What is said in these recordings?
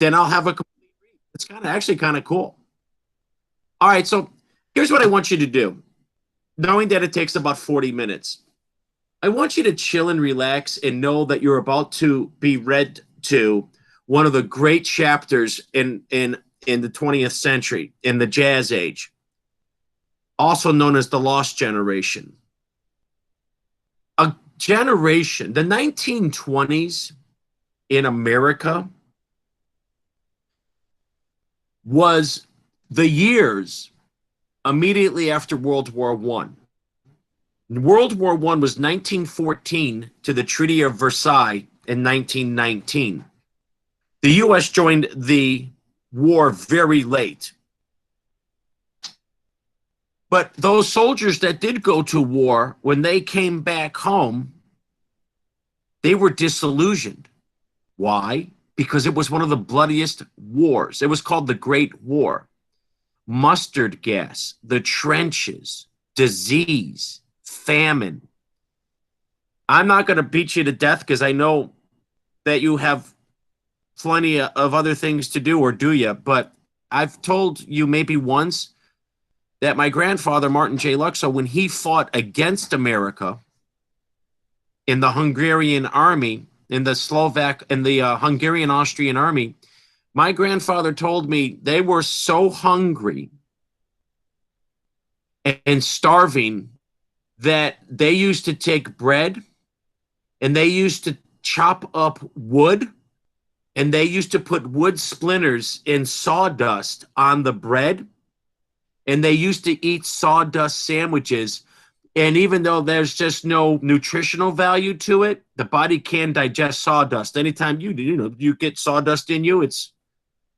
then I'll have a complete read. It's actually kind of cool. All right, so here's what I want you to do. Knowing that it takes about 40 minutes, I want you to chill and relax and know that you're about to be read to one of the great chapters in the 20th century, in the Jazz Age, also known as the Lost Generation. A generation, the 1920s in America was the years immediately after World War One. World War One was 1914 to the Treaty of Versailles in 1919. The U.S. joined the war very late. But those soldiers that did go to war, when they came back home, they were disillusioned. Why? Because it was one of the bloodiest wars. It was called the Great War. Mustard gas, the trenches, disease, famine. I'm not going to beat you to death because I know that you have plenty of other things to do, or do you? But I've told you maybe once that my grandfather, Martin J. Luxo, when he fought against America in the Hungarian army, in the Hungarian-Austrian army, my grandfather told me they were so hungry and starving that they used to take bread and they used to chop up wood and they used to put wood splinters in sawdust on the bread, and they used to eat sawdust sandwiches. And even though there's just no nutritional value to it, the body can digest sawdust. Anytime you get sawdust in you,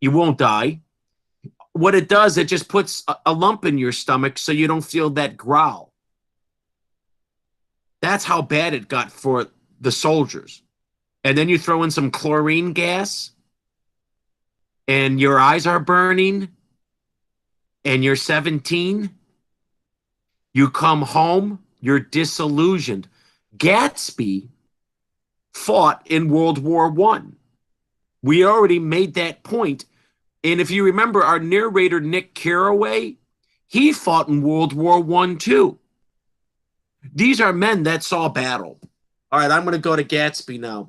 you won't die. What it does, it just puts a lump in your stomach so you don't feel that growl. That's how bad it got for the soldiers. And then you throw in some chlorine gas, and your eyes are burning, and you're 17. You come home, you're disillusioned. Gatsby fought in World War One. We already made that point. And if you remember our narrator, Nick Carraway, he fought in World War One too. These are men that saw battle. All right, I'm going to go to Gatsby now.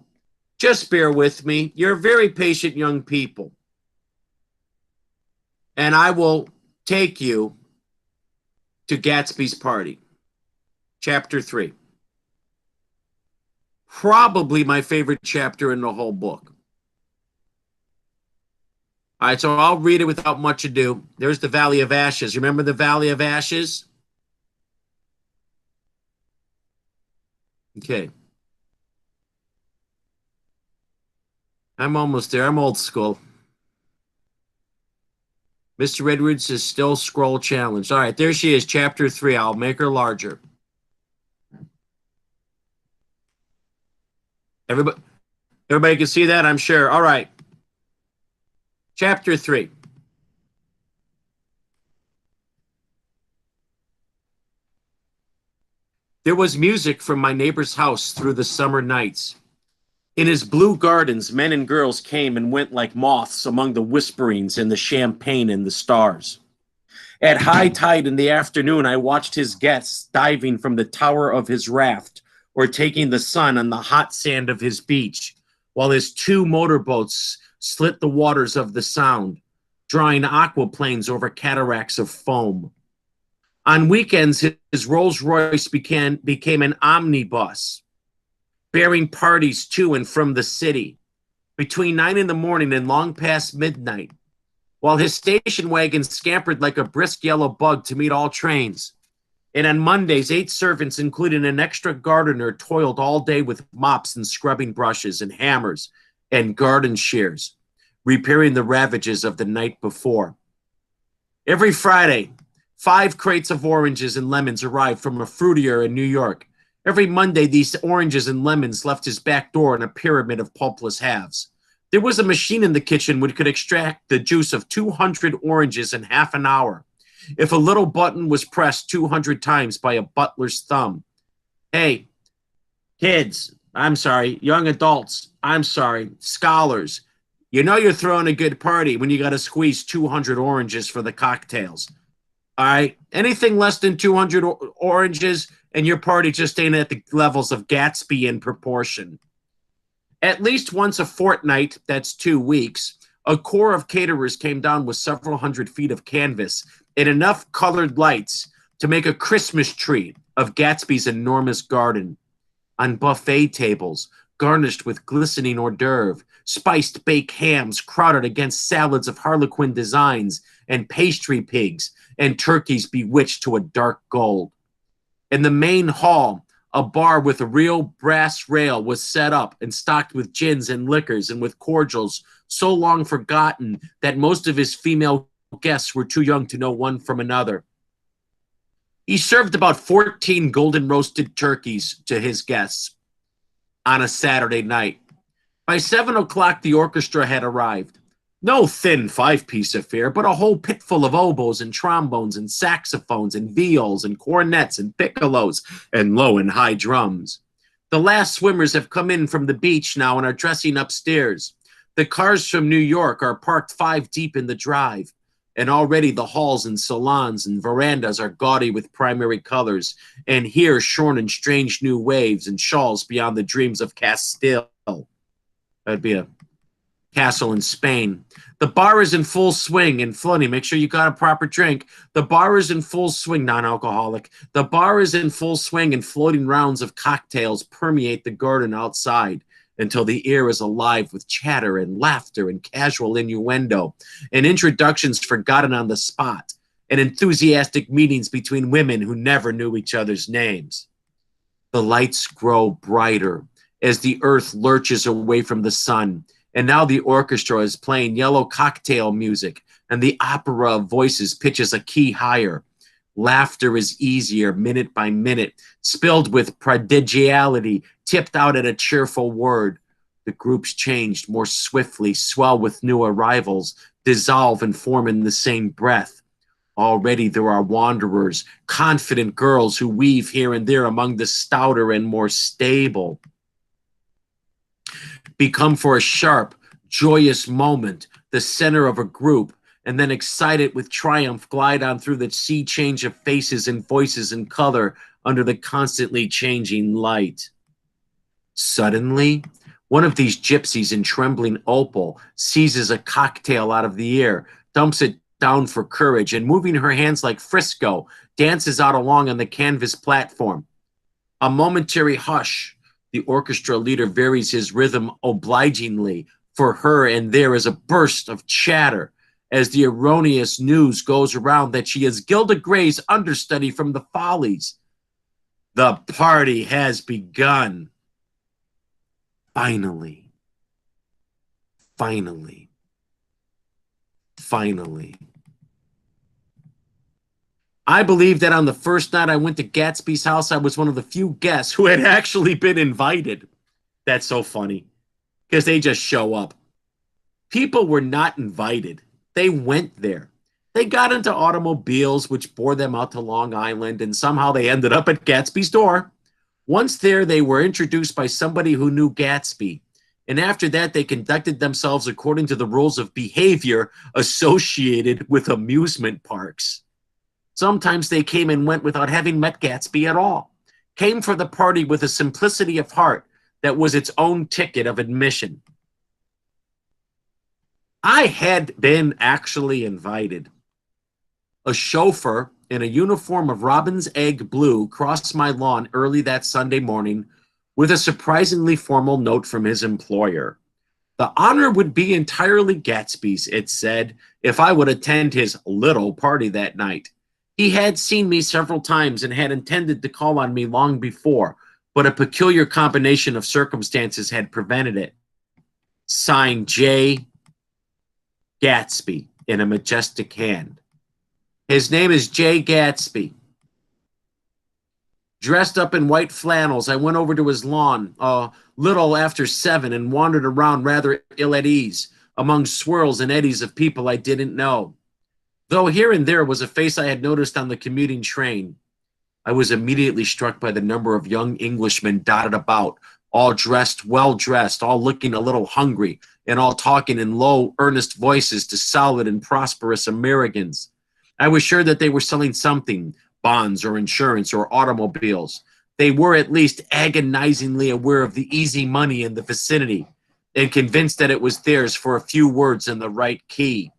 Just bear with me. You're very patient young people. And I will take you to Gatsby's party. Chapter 3. Probably my favorite chapter in the whole book. All right, so I'll read it without much ado. There's the Valley of Ashes. Remember the Valley of Ashes? Okay. I'm almost there. I'm old school. Mr. Edwards is still scroll challenged. All right, there she is, chapter 3. I'll make her larger. Everybody can see that, I'm sure. All right. Chapter 3. There was music from my neighbor's house through the summer nights. In his blue gardens, men and girls came and went like moths among the whisperings and the champagne and the stars. At high tide in the afternoon, I watched his guests diving from the tower of his raft or taking the sun on the hot sand of his beach, while his 2 motorboats slit the waters of the Sound, drawing aquaplanes over cataracts of foam. On weekends, his Rolls Royce became an omnibus, bearing parties to and from the city between 9 in the morning and long past midnight, while his station wagon scampered like a brisk yellow bug to meet all trains. And on Mondays, 8 servants, including an extra gardener, toiled all day with mops and scrubbing brushes and hammers and garden shears, repairing the ravages of the night before. Every Friday, 5 crates of oranges and lemons arrived from a fruitier in New York. Every Monday, these oranges and lemons left his back door in a pyramid of pulpless halves. There was a machine in the kitchen which could extract the juice of 200 oranges in half an hour, if a little button was pressed 200 times by a butler's thumb. Hey, kids, I'm sorry, young adults, I'm sorry, scholars, You know you're throwing a good party when you got to squeeze 200 oranges for the cocktails. All right? Anything less than 200 oranges, and your party just ain't at the levels of Gatsby in proportion. At least once a fortnight, that's 2 weeks, a corps of caterers came down with several hundred feet of canvas and enough colored lights to make a Christmas tree of Gatsby's enormous garden. On buffet tables, garnished with glistening hors d'oeuvre, spiced baked hams crowded against salads of harlequin designs, and pastry pigs and turkeys bewitched to a dark gold. In the main hall, a bar with a real brass rail was set up and stocked with gins and liquors and with cordials so long forgotten that most of his female guests were too young to know one from another. He served about 14 golden roasted turkeys to his guests on a Saturday night. By 7 o'clock, the orchestra had arrived. No thin five-piece affair, but a whole pit full of oboes and trombones and saxophones and viols and cornets and piccolos and low and high drums. The last swimmers have come in from the beach now and are dressing upstairs. The cars from New York are parked 5 deep in the drive, and already the halls and salons and verandas are gaudy with primary colors, and here shorn in strange new waves and shawls beyond the dreams of Castile. That'd be a castle in Spain. The bar is in full swing and floating. Make sure you got a proper drink. The bar is in full swing, non-alcoholic. The bar is in full swing and floating rounds of cocktails permeate the garden outside until the air is alive with chatter and laughter and casual innuendo and introductions forgotten on the spot and enthusiastic meetings between women who never knew each other's names. The lights grow brighter as the earth lurches away from the sun. And now the orchestra is playing yellow cocktail music, and the opera of voices pitches a key higher. Laughter is easier minute by minute, spilled with prodigality, tipped out at a cheerful word. The groups changed more swiftly, swell with new arrivals, dissolve and form in the same breath. Already there are wanderers, confident girls who weave here and there among the stouter and more stable. Become for a sharp, joyous moment the center of a group, and then excited with triumph glide on through the sea change of faces and voices and color under the constantly changing light. Suddenly, one of these gypsies in trembling opal seizes a cocktail out of the air, dumps it down for courage, and moving her hands like Frisco, dances out along on the canvas platform. A momentary hush. The orchestra leader varies his rhythm obligingly for her, and there is a burst of chatter as the erroneous news goes around that she is Gilda Gray's understudy from the Follies. The party has begun. Finally. Finally. Finally. I believe that on the first night I went to Gatsby's house, I was one of the few guests who had actually been invited. That's so funny because they just show up. People were not invited. They went there. They got into automobiles, which bore them out to Long Island, and somehow they ended up at Gatsby's door. Once there, they were introduced by somebody who knew Gatsby. And after that, they conducted themselves according to the rules of behavior associated with amusement parks. Sometimes they came and went without having met Gatsby at all, came for the party with a simplicity of heart that was its own ticket of admission. I had been actually invited. A chauffeur in a uniform of robin's egg blue crossed my lawn early that Sunday morning with a surprisingly formal note from his employer. The honor would be entirely Gatsby's, it said, if I would attend his little party that night. He had seen me several times and had intended to call on me long before, but a peculiar combination of circumstances had prevented it. Signed J. Gatsby in a majestic hand. His name is J. Gatsby. Dressed up in white flannels, I went over to his lawn a little after 7 and wandered around rather ill at ease among swirls and eddies of people I didn't know. Though here and there was a face I had noticed on the commuting train, I was immediately struck by the number of young Englishmen dotted about, all dressed, well-dressed, all looking a little hungry, and all talking in low, earnest voices to solid and prosperous Americans. I was sure that they were selling something, bonds or insurance or automobiles. They were at least agonizingly aware of the easy money in the vicinity and convinced that it was theirs for a few words in the right key.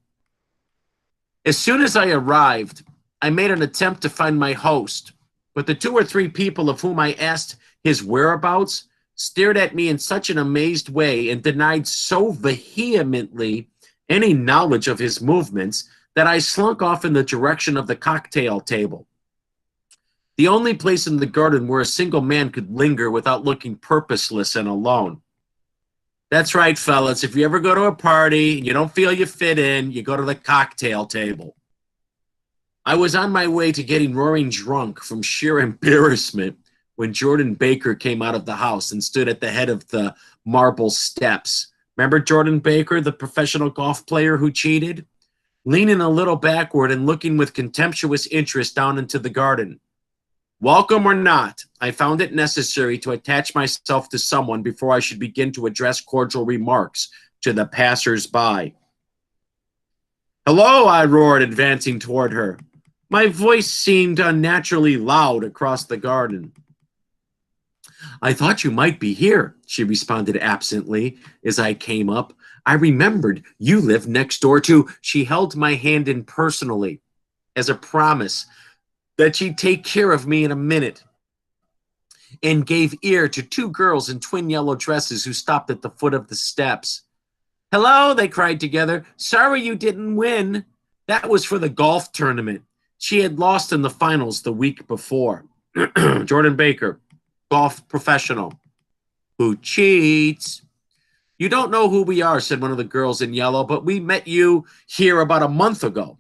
As soon as I arrived, I made an attempt to find my host, but the 2 or 3 people of whom I asked his whereabouts stared at me in such an amazed way and denied so vehemently any knowledge of his movements that I slunk off in the direction of the cocktail table, the only place in the garden where a single man could linger without looking purposeless and alone. That's right, fellas. If you ever go to a party and you don't feel you fit in, you go to the cocktail table. I was on my way to getting roaring drunk from sheer embarrassment when Jordan Baker came out of the house and stood at the head of the marble steps. Remember Jordan Baker, the professional golf player who cheated? Leaning a little backward and looking with contemptuous interest down into the garden. Welcome or not, I found it necessary to attach myself to someone before I should begin to address cordial remarks to the passers-by. Hello, I roared, advancing toward her. My voice seemed unnaturally loud across the garden. I thought you might be here, she responded absently as I came up. I remembered you live next door to. She held my hand in personally as a promise that she'd take care of me in a minute, and gave ear to 2 girls in twin yellow dresses who stopped at the foot of the steps. Hello, they cried together. Sorry you didn't win. That was for the golf tournament. She had lost in the finals the week before. Jordan Baker, golf professional. Who cheats? You don't know who we are, said one of the girls in yellow, but we met you here about a month ago.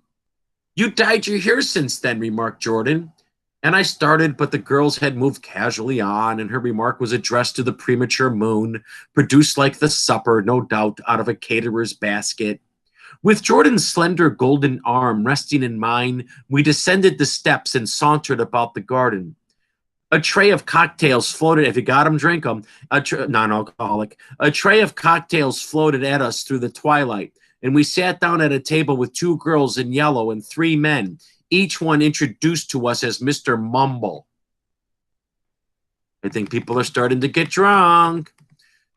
You dyed your hair since then, remarked Jordan. And I started, but the girls had moved casually on, and her remark was addressed to the premature moon, produced like the supper, no doubt, out of a caterer's basket. With Jordan's slender golden arm resting in mine, we descended the steps and sauntered about the garden. A tray of cocktails floated, if you got them, drink them, non-alcoholic. A tray of cocktails floated at us through the twilight, and we sat down at a table with 2 girls in yellow and 3 men, each one introduced to us as Mr. Mumble. I think people are starting to get drunk.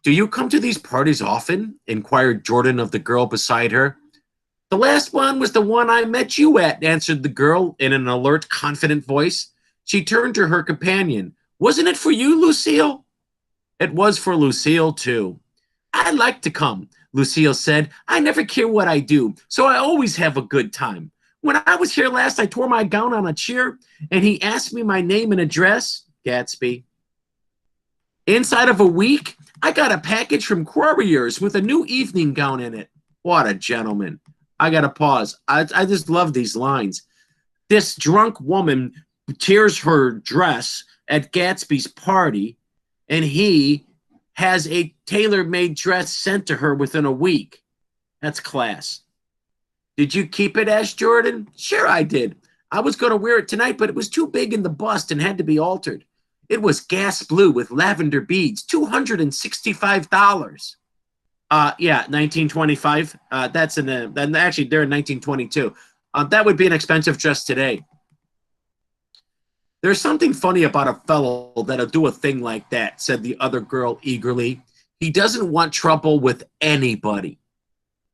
Do you come to these parties often? Inquired Jordan of the girl beside her. The last one was the one I met you at, answered the girl in an alert, confident voice. She turned to her companion. Wasn't it for you, Lucille? It was for Lucille, too. I like to come, Lucille said. I never care what I do, so I always have a good time. When I was here last, I tore my gown on a chair, and he asked me my name and address, Gatsby. Inside of a week, I got a package from Courier's with a new evening gown in it. What a gentleman. I got to pause. I just love these lines. This drunk woman tears her dress at Gatsby's party, and he has a tailor-made dress sent to her within a week. That's class. Did you keep it, asked Jordan? Sure I did. I was going to wear it tonight, but it was too big in the bust and had to be altered. It was gas blue with lavender beads, $265. Yeah, 1925. That's in the, and actually they're in 1922. That would be an expensive dress today. There's something funny about a fellow that'll do a thing like that, said the other girl eagerly. He doesn't want trouble with anybody.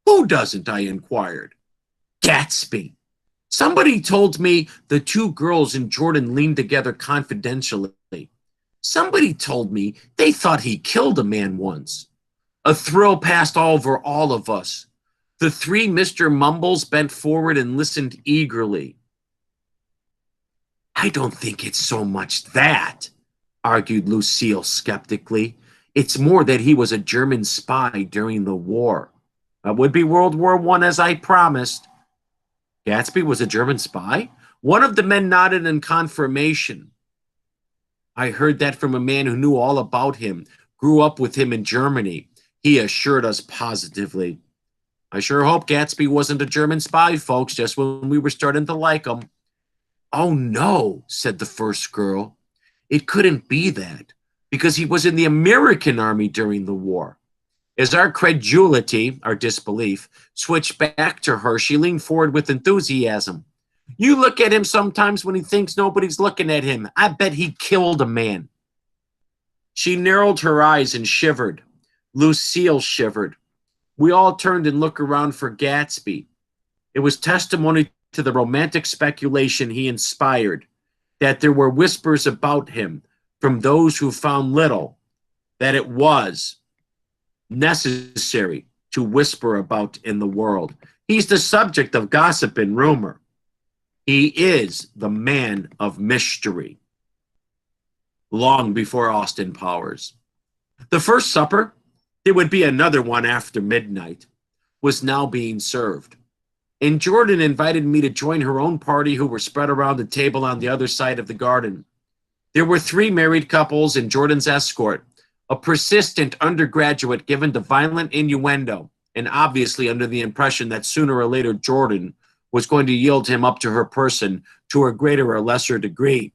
Who doesn't? I inquired. Gatsby. Somebody told me. The 2 girls and Jordan leaned together confidentially. Somebody told me they thought he killed a man once. A thrill passed over all of us. The 3 Mr. Mumbles bent forward and listened eagerly. I don't think it's so much that, argued Lucille skeptically. It's more that he was a German spy during the war. That would be World War I, as I promised. Gatsby was a German spy? One of the men nodded in confirmation. I heard that from a man who knew all about him, grew up with him in Germany. He assured us positively. I sure hope Gatsby wasn't a German spy, folks, just when we were starting to like him. Oh, no, said the first girl. It couldn't be that, because he was in the American army during the war. As our credulity, our disbelief, switched back to her, she leaned forward with enthusiasm. You look at him sometimes when he thinks nobody's looking at him. I bet he killed a man. She narrowed her eyes and shivered. Lucille shivered. We all turned and looked around for Gatsby. It was testimony to the romantic speculation he inspired, that there were whispers about him from those who found little, that it was necessary to whisper about in the world. He's the subject of gossip and rumor. He is the man of mystery. Long before Austin Powers. The first supper, there would be another one after midnight, was now being served. And Jordan invited me to join her own party, who were spread around the table on the other side of the garden. There were 3 married couples and Jordan's escort, a persistent undergraduate given to violent innuendo, and obviously under the impression that sooner or later Jordan was going to yield him up to her person to a greater or lesser degree.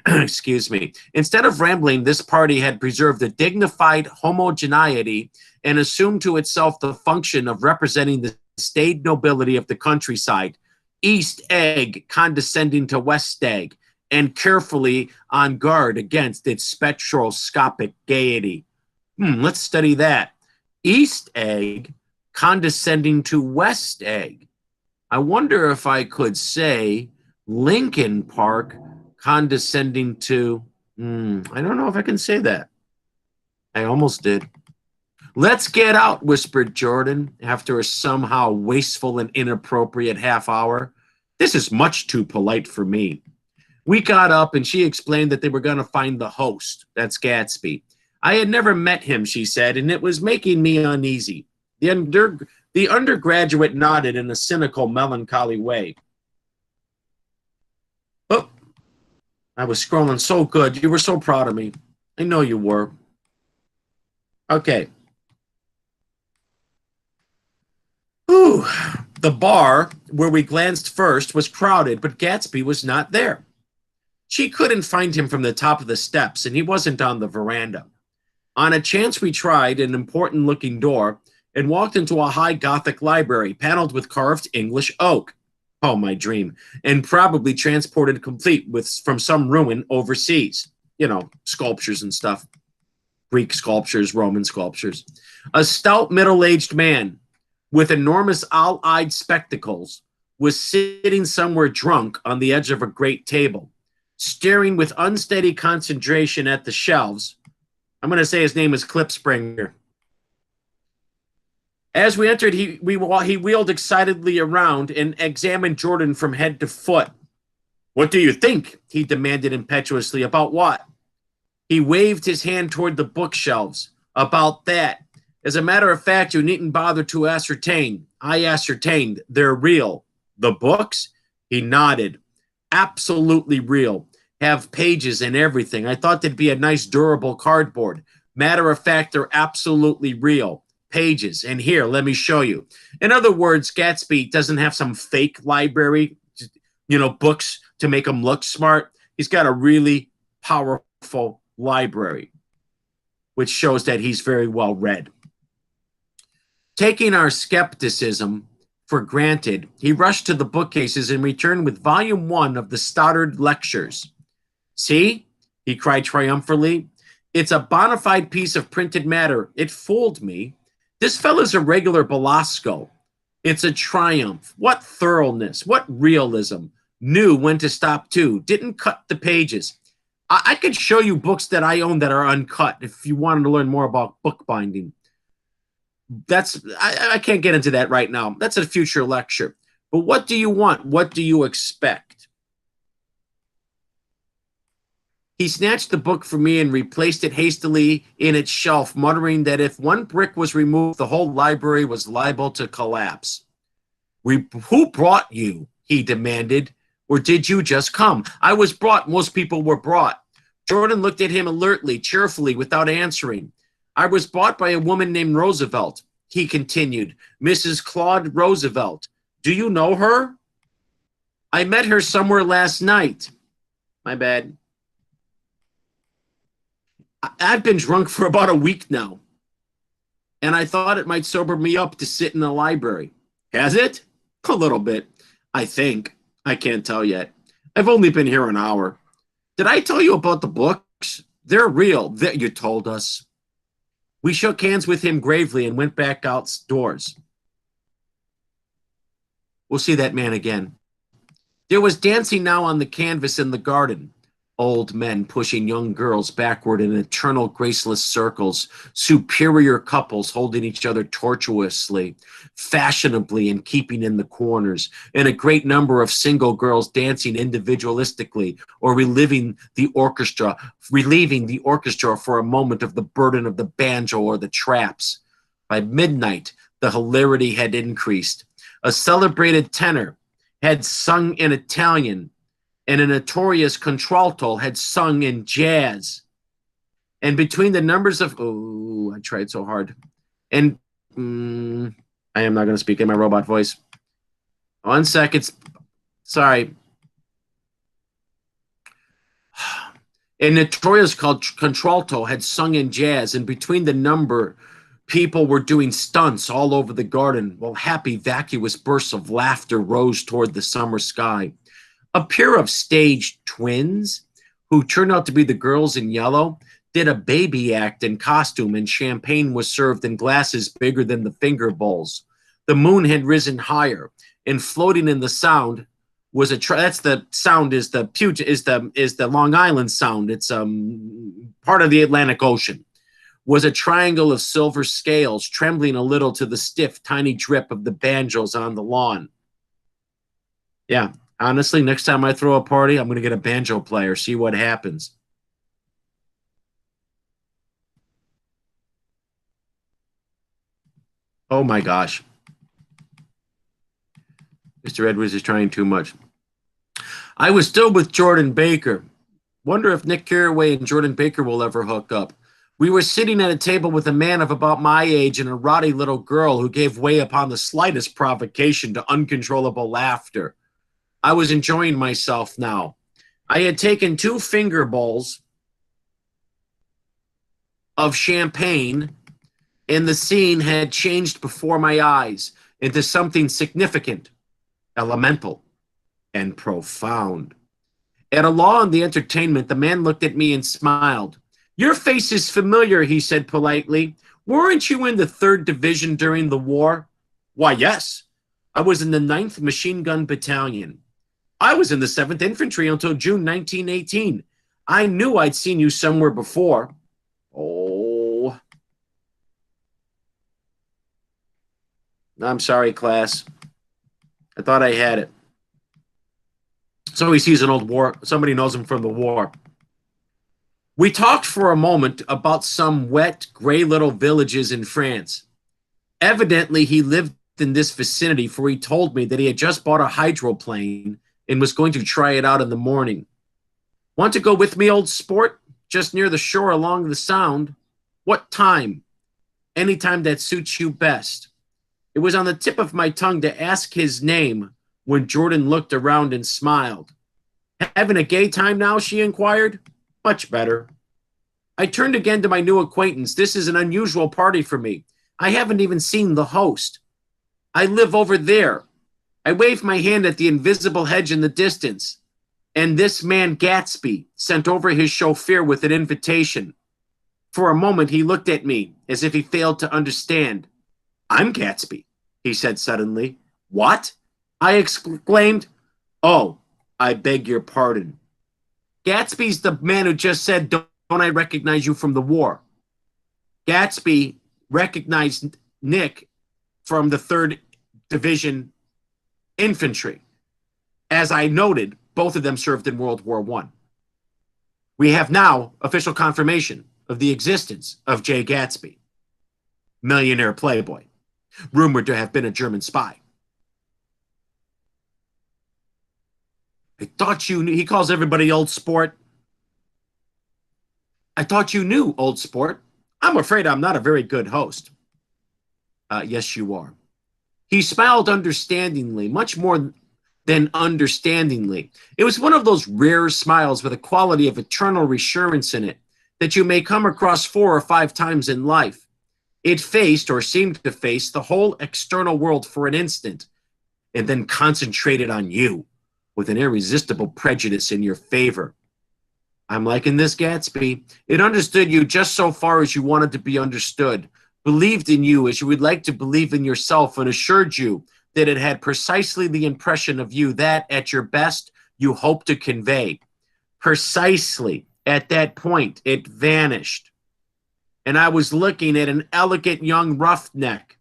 Excuse me. Instead of rambling, this party had preserved a dignified homogeneity and assumed to itself the function of representing the staid nobility of the countryside, East Egg condescending to West Egg, and carefully on guard against its spectroscopic gaiety. Let's study that. East Egg condescending to West Egg. I wonder if I could say Lincoln Park condescending to, I don't know if I can say that. I almost did. Let's get out, whispered Jordan after a somehow wasteful and inappropriate half hour. This is much too polite for me. We got up and she explained that they were going to find the host. That's Gatsby. I had never met him, she said, and it was making me uneasy. The undergraduate nodded in a cynical, melancholy way. Oh, I was scrolling so good. You were so proud of me. I know you were. Okay. Ooh, the bar where we glanced first was crowded, but Gatsby was not there. She couldn't find him from the top of the steps, and he wasn't on the veranda. On a chance, we tried an important-looking door and walked into a high Gothic library, paneled with carved English oak. Oh, my dream. And probably transported complete from some ruin overseas. You know, sculptures and stuff. Greek sculptures, Roman sculptures. A stout middle-aged man with enormous owl-eyed spectacles was sitting somewhere drunk on the edge of a great table, staring with unsteady concentration at the shelves. I'm going to say his name is Klipspringer. As we entered, he wheeled excitedly around and examined Jordan from head to foot. What do you think? He demanded impetuously. About what? He waved his hand toward the bookshelves. About that. As a matter of fact, you needn't bother to ascertain. I ascertained. They're real. The books? He nodded. Absolutely real. Have pages and everything. I thought they'd be a nice durable cardboard. Matter of fact, they're absolutely real. Pages. And here, let me show you. In other words, Gatsby doesn't have some fake library, books to make him look smart. He's got a really powerful library, which shows that he's very well read. Taking our skepticism for granted, he rushed to the bookcases and returned with volume 1 of the Stoddard Lectures. See? He cried triumphantly. It's a bona fide piece of printed matter. It fooled me. This fellow's a regular Belasco. It's a triumph. What thoroughness. What realism. Knew when to stop too. Didn't cut the pages. I could show you books that I own that are uncut if you wanted to learn more about bookbinding. I can't get into that right now. That's a future lecture. But what do you want? What do you expect? He snatched the book from me and replaced it hastily in its shelf, muttering that if one brick was removed, the whole library was liable to collapse. Who brought you? He demanded. Or did you just come? I was brought. Most people were brought. Jordan looked at him alertly, cheerfully, without answering. I was bought by a woman named Roosevelt, he continued. Mrs. Claude Roosevelt. Do you know her? I met her somewhere last night. My bad. I've been drunk for about a week now. and I thought it might sober me up to sit in the library. Has it? A little bit, I think. I can't tell yet. I've only been here an hour. Did I tell you about the books? They're real. That you told us. We shook hands with him gravely and went back outdoors. We'll see that man again. There was dancing now on the canvas in the garden. Old men pushing young girls backward in eternal graceless circles, superior couples holding each other tortuously, fashionably and keeping in the corners, and a great number of single girls dancing individualistically or relieving the orchestra for a moment of the burden of the banjo or the traps. By midnight, the hilarity had increased. A celebrated tenor had sung in Italian, and a notorious contralto had sung in jazz. And between the numbers of, I tried so hard. And I am not going to speak in my robot voice. 1 second. Sorry. A notorious contralto had sung in jazz, and between the number, people were doing stunts all over the garden, while happy, vacuous bursts of laughter rose toward the summer sky. A pair of stage twins, who turned out to be the girls in yellow, did a baby act in costume, and champagne was served in glasses bigger than the finger bowls. The moon had risen higher, and floating in the sound was that's the sound is the Long Island Sound. It's part of the Atlantic Ocean. Was a triangle of silver scales, trembling a little to the stiff, tiny drip of the banjos on the lawn. Yeah. Honestly, next time I throw a party, I'm going to get a banjo player, see what happens. Oh my gosh. Mr. Edwards is trying too much. I was still with Jordan Baker. Wonder if Nick Carraway and Jordan Baker will ever hook up. We were sitting at a table with a man of about my age and a rowdy little girl who gave way upon the slightest provocation to uncontrollable laughter. I was enjoying myself now. I had taken 2 finger bowls of champagne, and the scene had changed before my eyes into something significant, elemental, and profound. At a lull in the entertainment, the man looked at me and smiled. Your face is familiar, he said politely. Weren't you in the 3rd Division during the war? Why, yes. I was in the 9th Machine Gun Battalion. I was in the 7th Infantry until June 1918. I knew I'd seen you somewhere before. Oh. I'm sorry, class. I thought I had it. So he sees an old war. Somebody knows him from the war. We talked for a moment about some wet, gray little villages in France. Evidently, he lived in this vicinity, for he told me that he had just bought a hydroplane and was going to try it out in the morning. Want to go with me, old sport? Just near the shore along the Sound. What time? Any time that suits you best. It was on the tip of my tongue to ask his name when Jordan looked around and smiled. Having a gay time now, she inquired. Much better. I turned again to my new acquaintance. This is an unusual party for me. I haven't even seen the host. I live over there. I waved my hand at the invisible hedge in the distance, and this man Gatsby sent over his chauffeur with an invitation. For a moment, he looked at me as if he failed to understand. I'm Gatsby, he said suddenly. What? I exclaimed. Oh, I beg your pardon. Gatsby's the man who just said, don't I recognize you from the war? Gatsby recognized Nick from the 3rd Division Infantry. As I noted, both of them served in World War I. We have now official confirmation of the existence of Jay Gatsby, millionaire playboy, rumored to have been a German spy. I thought you knew. He calls everybody old sport. I thought you knew, old sport. I'm afraid I'm not a very good host. Yes, you are. He smiled understandingly, much more than understandingly. It was one of those rare smiles with a quality of eternal reassurance in it that you may come across 4 or 5 times in life. It faced, or seemed to face, the whole external world for an instant, and then concentrated on you with an irresistible prejudice in your favor. I'm liking this, Gatsby. It understood you just so far as you wanted to be understood, believed in you as you would like to believe in yourself, and assured you that it had precisely the impression of you that, at your best, you hoped to convey. Precisely at that point, it vanished. And I was looking at an elegant young roughneck,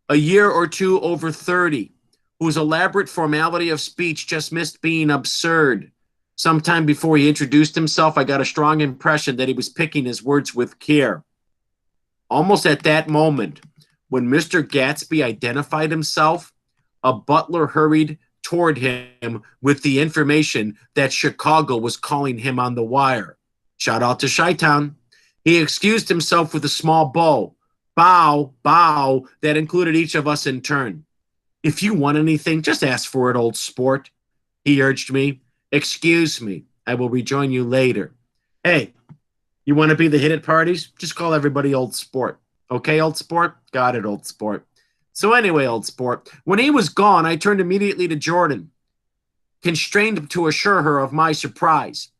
a year or two over 30, whose elaborate formality of speech just missed being absurd. Sometime before he introduced himself, I got a strong impression that he was picking his words with care. Almost at that moment, when Mr. Gatsby identified himself, a butler hurried toward him with the information that Chicago was calling him on the wire. Shout out to Chi-Town. He excused himself with a small bow that included each of us in turn. If you want anything, just ask for it, old sport, he urged me. Excuse me, I will rejoin you later. Hey, you want to be the hit at parties? Just call everybody old sport. Okay, old sport? Got it, old sport. So anyway, old sport, when he was gone, I turned immediately to Jordan, constrained to assure her of my surprise.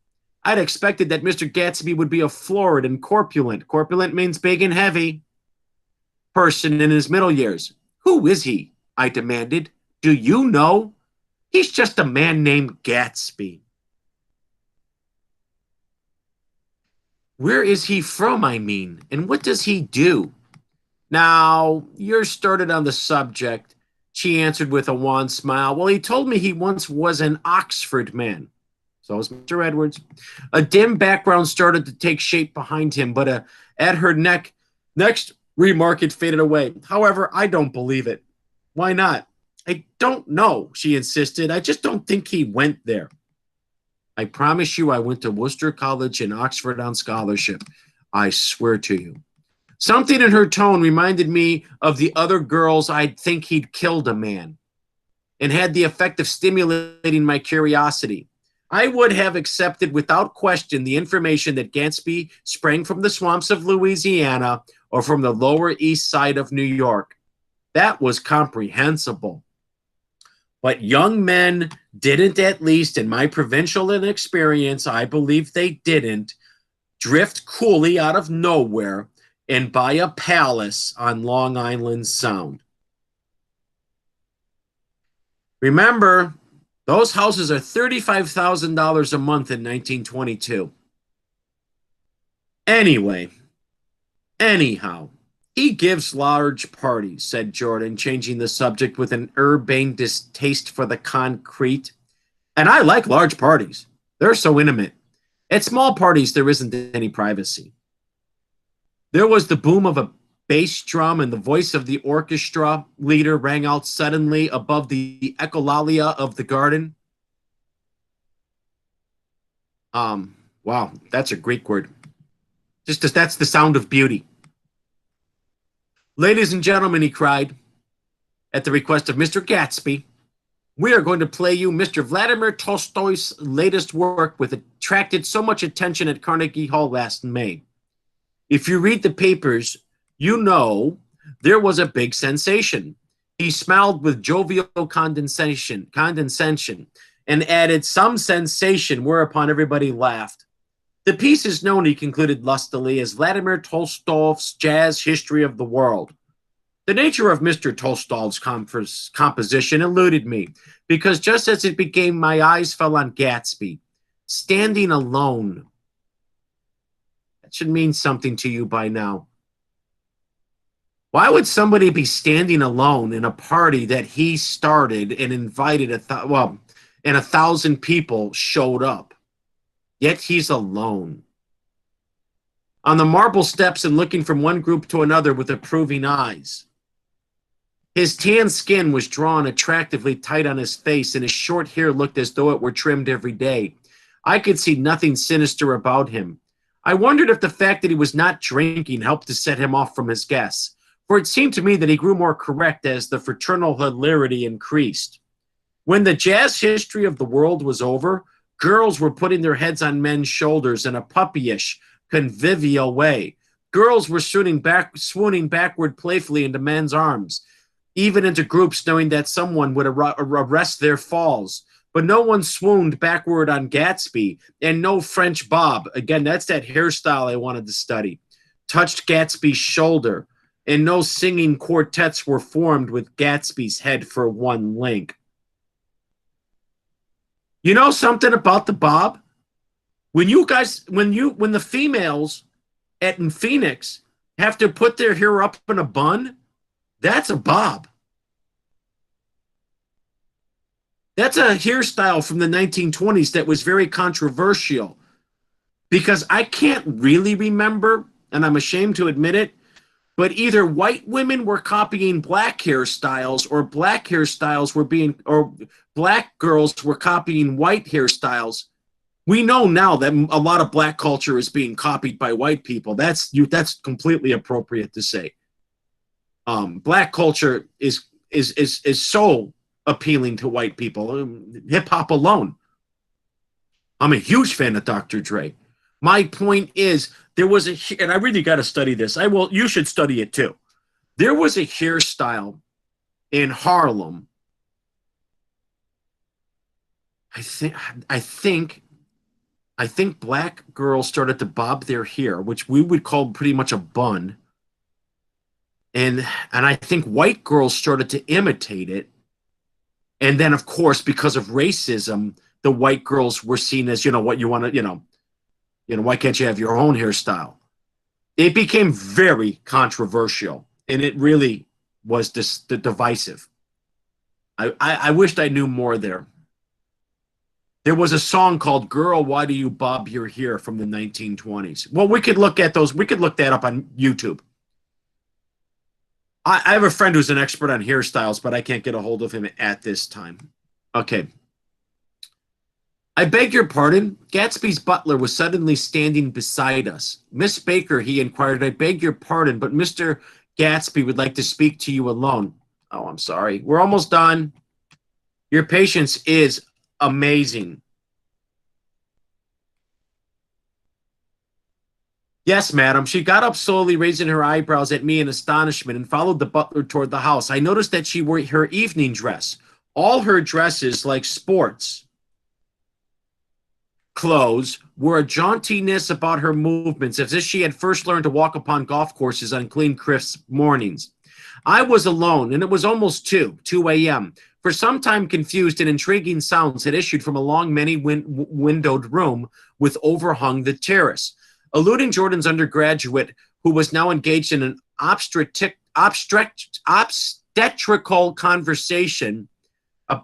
I'd expected that Mr. Gatsby would be a florid and corpulent. Corpulent means big and heavy. Person in his middle years. Who is he? I demanded. Do you know? He's just a man named Gatsby. Where is he from, I mean, and what does he do? Now, you're started on the subject, she answered with a wan smile. Well, he told me he once was an Oxford man. So was Mr. Edwards. A dim background started to take shape behind him, but at her next remark, it faded away. However, I don't believe it. Why not? I don't know, she insisted. I just don't think he went there. I promise you I went to Worcester College and Oxford on scholarship. I swear to you. Something in her tone reminded me of the other girls I'd think he'd killed a man, and had the effect of stimulating my curiosity. I would have accepted without question the information that Gatsby sprang from the swamps of Louisiana or from the Lower East Side of New York. That was comprehensible. But young men didn't, at least in my provincial inexperience, I believe they didn't, drift coolly out of nowhere and buy a palace on Long Island Sound. Remember, those houses are $35,000 a month in 1922. Anyhow, he gives large parties, said Jordan, changing the subject with an urbane distaste for the concrete. And I like large parties. They're so intimate. At small parties, there isn't any privacy. There was the boom of a bass drum, and the voice of the orchestra leader rang out suddenly above the echolalia of the garden. Wow, that's a Greek word. Just that's the sound of beauty. Ladies and gentlemen, he cried, at the request of Mr. Gatsby, we are going to play you Mr. Vladimir Tolstoy's latest work, which attracted so much attention at Carnegie Hall last May. If you read the papers, you know there was a big sensation. He smiled with jovial condescension, and added some sensation, whereupon everybody laughed. The piece is known, he concluded lustily, as Vladimir Tolstoy's Jazz History of the World. The nature of Mr. Tolstoy's composition eluded me, because just as it began, my eyes fell on Gatsby, standing alone. That should mean something to you by now. Why would somebody be standing alone in a party that he started and invited and 1,000 people showed up? Yet he's alone. On the marble steps and looking from one group to another with approving eyes. His tan skin was drawn attractively tight on his face, and his short hair looked as though it were trimmed every day. I could see nothing sinister about him. I wondered if the fact that he was not drinking helped to set him off from his guests, for it seemed to me that he grew more correct as the fraternal hilarity increased. When the Jazz History of the World was over, girls were putting their heads on men's shoulders in a puppyish, convivial way, Girls were swooning backward playfully into men's arms, even into groups, knowing that someone would arrest their falls. But no one swooned backward on Gatsby, and no French bob. Again, that's that hairstyle I wanted to study. Touched Gatsby's shoulder, and no singing quartets were formed with Gatsby's head for one link. You know something about the bob? When the females in Phoenix have to put their hair up in a bun, that's a bob. That's a hairstyle from the 1920s that was very controversial because I can't really remember, and I'm ashamed to admit it, but either white women were copying black hairstyles or black girls were copying white hairstyles. We know now that a lot of black culture is being copied by white people. That's completely appropriate to say. Black culture is so appealing to white people. Hip hop alone. I'm a huge fan of Dr. Dre. My point is, there was and I really got to study this. You should study it too. There was a hairstyle in Harlem. I think black girls started to bob their hair, which we would call pretty much a bun. And I think white girls started to imitate it. And then, of course, because of racism, the white girls were seen as, what you want to, why can't you have your own hairstyle? It became very controversial, and it really was divisive. I wished I knew more there. There was a song called "Girl, Why Do You Bob Your Hair" from the 1920s. Well, we could look at those. We could look that up on YouTube. I have a friend who's an expert on hairstyles, but I can't get a hold of him at this time. Okay. I beg your pardon? Gatsby's butler was suddenly standing beside us. Miss Baker, he inquired, I beg your pardon, but Mr. Gatsby would like to speak to you alone. Oh, I'm sorry. We're almost done. Your patience is amazing. Yes, madam. She got up slowly, raising her eyebrows at me in astonishment, and followed the butler toward the house. I noticed that she wore her evening dress. All her dresses, like sports clothes, wore a jauntiness about her movements, as if she had first learned to walk upon golf courses on clean, crisp mornings. I was alone, and it was almost 2 a.m. For some time, confused and intriguing sounds had issued from a long, many-windowed room with overhung the terrace. Eluding Jordan's undergraduate, who was now engaged in an obstetrical conversation,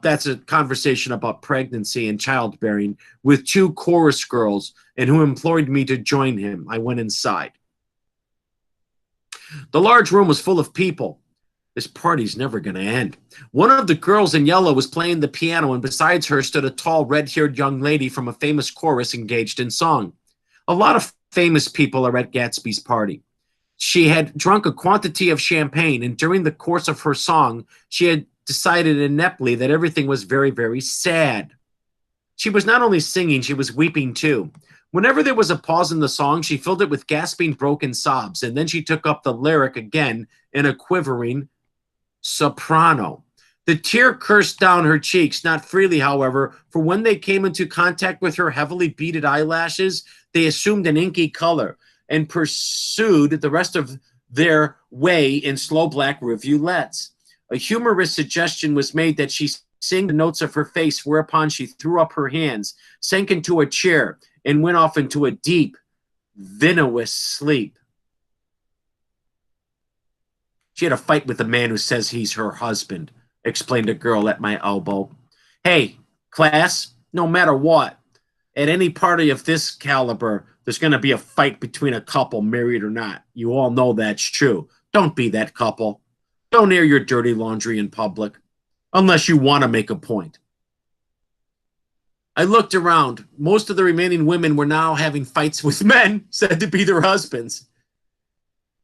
that's a conversation about pregnancy and childbearing, with 2 chorus girls, and who implored me to join him. I went inside. The large room was full of people. This party's never going to end. One of the girls in yellow was playing the piano, and besides her stood a tall, red-haired young lady from a famous chorus engaged in song. A lot of famous people are at Gatsby's party. She had drunk a quantity of champagne, and during the course of her song, she had decided ineptly that everything was very, very sad. She was not only singing, she was weeping too. Whenever there was a pause in the song, she filled it with gasping, broken sobs, and then she took up the lyric again in a quivering soprano. The tear coursed down her cheeks, not freely, however, for when they came into contact with her heavily beaded eyelashes, they assumed an inky color and pursued the rest of their way in slow black rivulets. A humorous suggestion was made that she sing the notes of her face, whereupon she threw up her hands, sank into a chair, and went off into a deep, venomous sleep. She had a fight with the man who says he's her husband, explained a girl at my elbow. Hey, class, no matter what, at any party of this caliber, there's going to be a fight between a couple, married or not. You all know that's true. Don't be that couple. Don't air your dirty laundry in public, unless you want to make a point. I looked around. Most of the remaining women were now having fights with men said to be their husbands.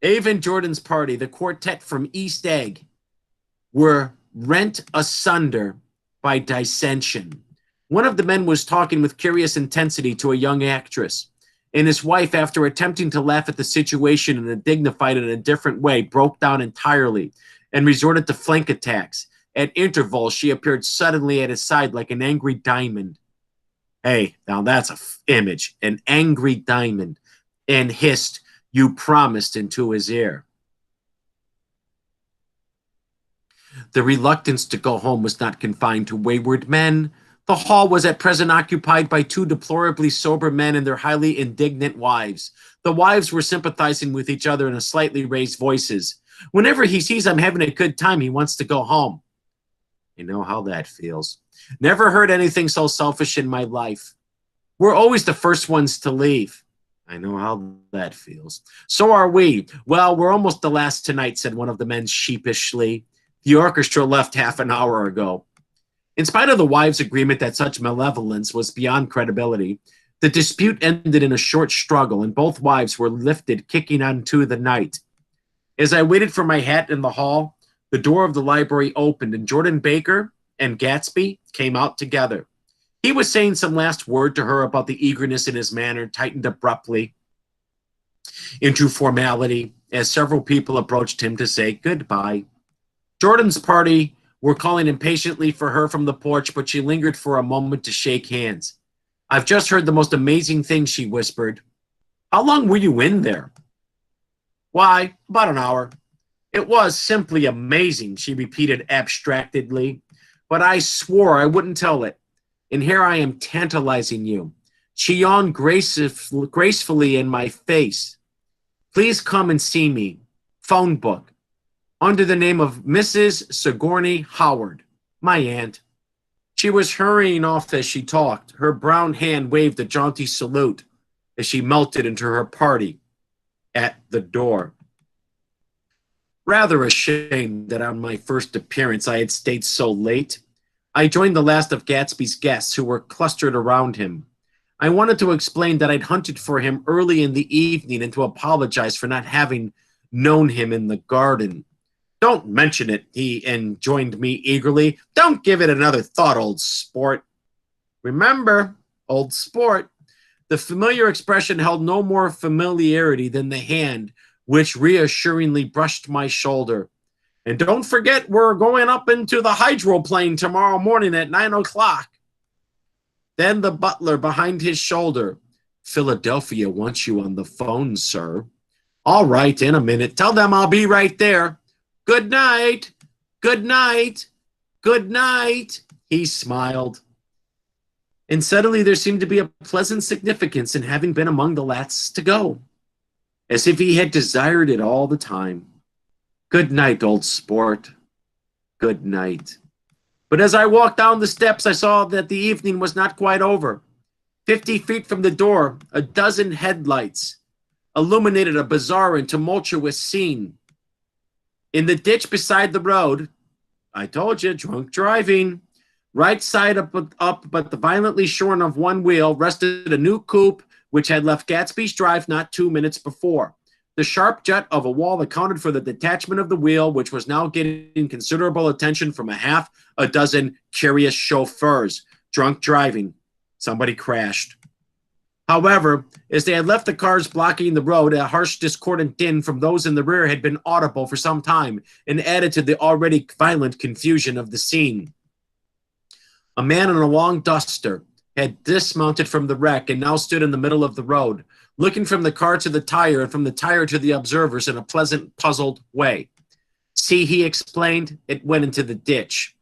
Ava and Jordan's party, the quartet from East Egg, were rent asunder by dissension. One of the men was talking with curious intensity to a young actress. And his wife, after attempting to laugh at the situation in a dignified and a different way, broke down entirely and resorted to flank attacks. At intervals, she appeared suddenly at his side like an angry diamond. Hey, now that's a image, an angry diamond, and hissed, "You promised," into his ear. The reluctance to go home was not confined to wayward men. The hall was at present occupied by two deplorably sober men and their highly indignant wives. The wives were sympathizing with each other in a slightly raised voices. Whenever he sees I'm having a good time, he wants to go home. You know how that feels. Never heard anything so selfish in my life. We're always the first ones to leave. I know how that feels. So are we. Well, we're almost the last tonight, said one of the men sheepishly. The orchestra left half an hour ago. In spite of the wives' agreement that such malevolence was beyond credibility, the dispute ended in a short struggle, and both wives were lifted, kicking onto the night. As I waited for my hat in the hall, the door of the library opened, and Jordan Baker and Gatsby came out together. He was saying some last word to her about the eagerness in his manner, tightened abruptly into formality as several people approached him to say goodbye. Jordan's party were calling impatiently for her from the porch, but she lingered for a moment to shake hands. I've just heard the most amazing thing, she whispered. How long were you in there? Why, about an hour. It was simply amazing, she repeated abstractedly, but I swore I wouldn't tell it. And here I am tantalizing you. She yawned gracefully in my face. Please come and see me. Phone book. Under the name of Mrs. Sigourney Howard, my aunt. She was hurrying off as she talked. Her brown hand waved a jaunty salute as she melted into her party at the door. Rather ashamed that on my first appearance I had stayed so late, I joined the last of Gatsby's guests who were clustered around him. I wanted to explain that I'd hunted for him early in the evening and to apologize for not having known him in the garden. Don't mention it, he enjoined me eagerly. Don't give it another thought, old sport. Remember, old sport. The familiar expression held no more familiarity than the hand which reassuringly brushed my shoulder. And don't forget, we're going up into the hydroplane tomorrow morning at 9 o'clock. Then the butler behind his shoulder. Philadelphia wants you on the phone, sir. All right, in a minute. Tell them I'll be right there. Good night, good night, good night, he smiled. And suddenly there seemed to be a pleasant significance in having been among the last to go, as if he had desired it all the time. Good night, old sport. Good night. But as I walked down the steps, I saw that the evening was not quite over. 50 feet from the door, a dozen headlights illuminated a bizarre and tumultuous scene. In the ditch beside the road, I told you, drunk driving, right side up, but the violently shorn of one wheel, rested a new coupe which had left Gatsby's drive not 2 minutes before. The sharp jut of a wall accounted for the detachment of the wheel, which was now getting considerable attention from a dozen curious chauffeurs. Drunk driving. Somebody crashed. However, as they had left the cars blocking the road, a harsh, discordant din from those in the rear had been audible for some time and added to the already violent confusion of the scene. A man in a long duster had dismounted from the wreck and now stood in the middle of the road, looking from the car to the tire and from the tire to the observers in a pleasant, puzzled way. See, he explained, it went into the ditch.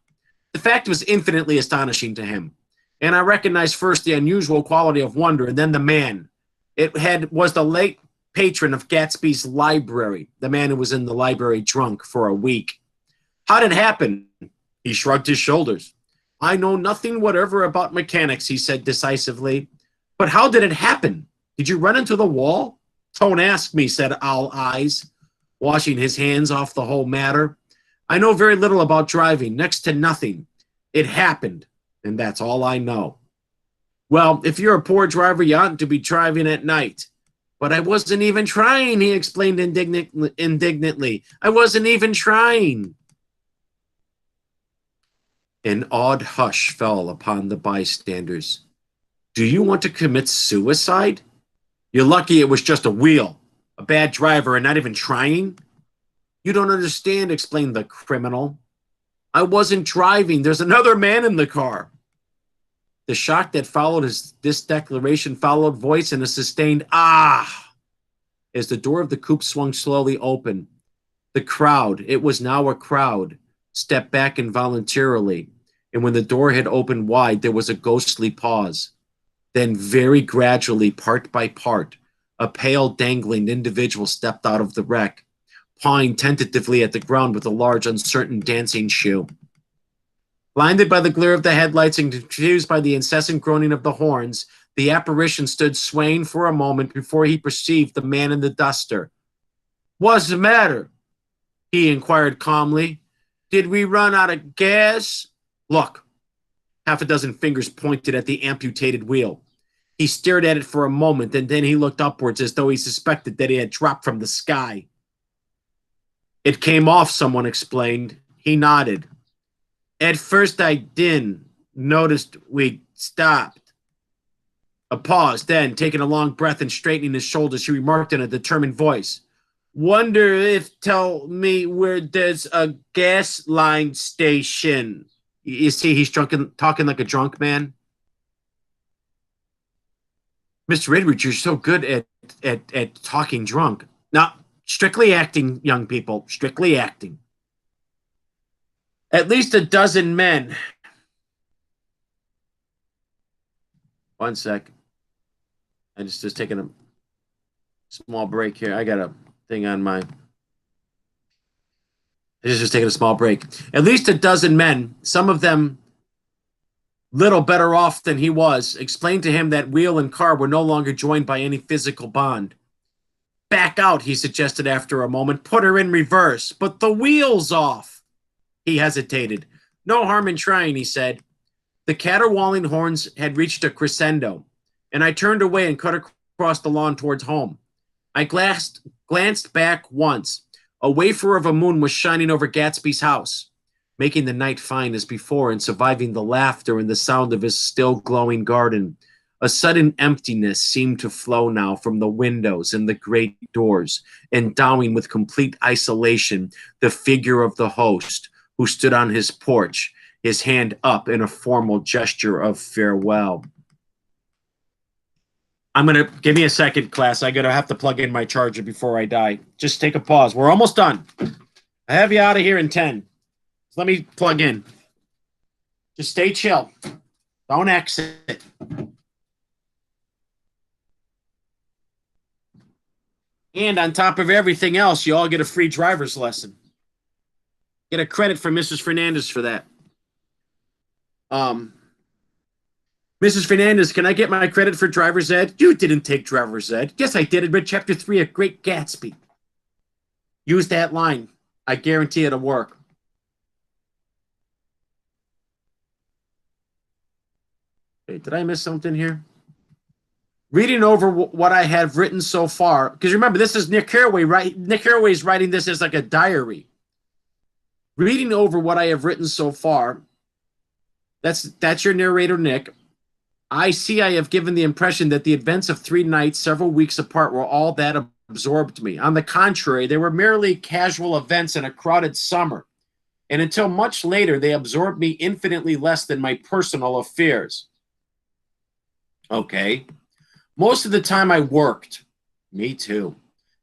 The fact was infinitely astonishing to him. And I recognized first the unusual quality of wonder, and then the man. Was the late patron of Gatsby's library, the man who was in the library drunk for a week. How did it happen? He shrugged his shoulders. I know nothing whatever about mechanics, he said decisively. But how did it happen? Did you run into the wall? Don't ask me, said Owl Eyes, washing his hands off the whole matter. I know very little about driving, next to nothing. It happened. And that's all I know. Well, if you're a poor driver, you oughtn't to be driving at night. But I wasn't even trying, he explained indignantly. I wasn't even trying. An awed hush fell upon the bystanders. Do you want to commit suicide? You're lucky it was just a wheel, a bad driver, and not even trying. You don't understand, explained the criminal. I wasn't driving. There's another man in the car. The shock that followed this declaration followed voice in a sustained ah as the door of the coupe swung slowly open. The crowd, it was now a crowd, stepped back involuntarily, and when the door had opened wide, there was a ghostly pause. Then, very gradually, part by part, a pale, dangling individual stepped out of the wreck, pawing tentatively at the ground with a large, uncertain dancing shoe. Blinded by the glare of the headlights and confused by the incessant groaning of the horns, the apparition stood swaying for a moment before he perceived the man in the duster. What's the matter? He inquired calmly. Did we run out of gas? Look. Half a dozen fingers pointed at the amputated wheel. He stared at it for a moment, and then he looked upwards as though he suspected that it had dropped from the sky. It came off, someone explained. He nodded. At first I didn't. Noticed we'd stopped. A pause, then, taking a long breath and straightening his shoulders, he remarked in a determined voice. Wonder if tell me where there's a gas line station. You see, he's talking like a drunk man. Mr. Edwards, you're so good at talking drunk. Now, strictly acting, young people. Strictly acting. At least a dozen men. One sec. I just taking a small break here. I got a thing on my... Just taking a small break. At least a dozen men, some of them little better off than he was, explained to him that wheel and car were no longer joined by any physical bond. Back out, he suggested after a moment. Put her in reverse. But the wheel's off. He hesitated. No harm in trying, he said. The caterwauling horns had reached a crescendo, and I turned away and cut across the lawn towards home. I glanced back once. A wafer of a moon was shining over Gatsby's house, making the night fine as before and surviving the laughter and the sound of his still glowing garden. A sudden emptiness seemed to flow now from the windows and the great doors, endowing with complete isolation the figure of the host, who stood on his porch, his hand up in a formal gesture of farewell. Give me a second, class. I'm going to have to plug in my charger before I die. Just take a pause. We're almost done. I have you out of here in 10. So let me plug in. Just stay chill. Don't exit. And on top of everything else, you all get a free driver's lesson. Get a credit from Mrs. Fernandez for that. Mrs. Fernandez, can I get my credit for driver's ed? You didn't take driver's ed. Yes, I did. I read chapter 3 of Great Gatsby. Use that line. I guarantee it'll work. Wait, did I miss something here? Reading over what I have written so far, because remember, this is Nick Carraway, right? Nick Carraway is writing this as like a diary. Reading over what I have written so far, that's your narrator, Nick. I see I have given the impression that the events of 3 nights, several weeks apart, were all that absorbed me. On the contrary, they were merely casual events in a crowded summer, and until much later, they absorbed me infinitely less than my personal affairs. Okay. Most of the time I worked. Me too.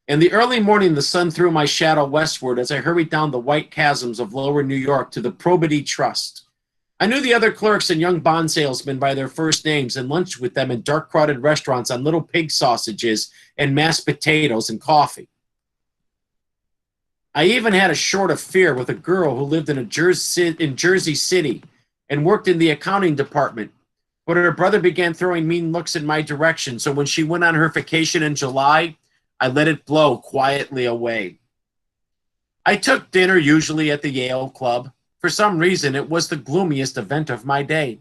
In the early morning, the sun threw my shadow westward as I hurried down the white chasms of lower New York to the Probity Trust. I knew the other clerks and young bond salesmen by their first names and lunched with them in dark, crowded restaurants on little pig sausages and mashed potatoes and coffee. I even had a short affair with a girl who lived in Jersey City and worked in the accounting department, but her brother began throwing mean looks in my direction, so when she went on her vacation in July, I let it blow quietly away. I took dinner usually at the Yale Club. For some reason, it was the gloomiest event of my day.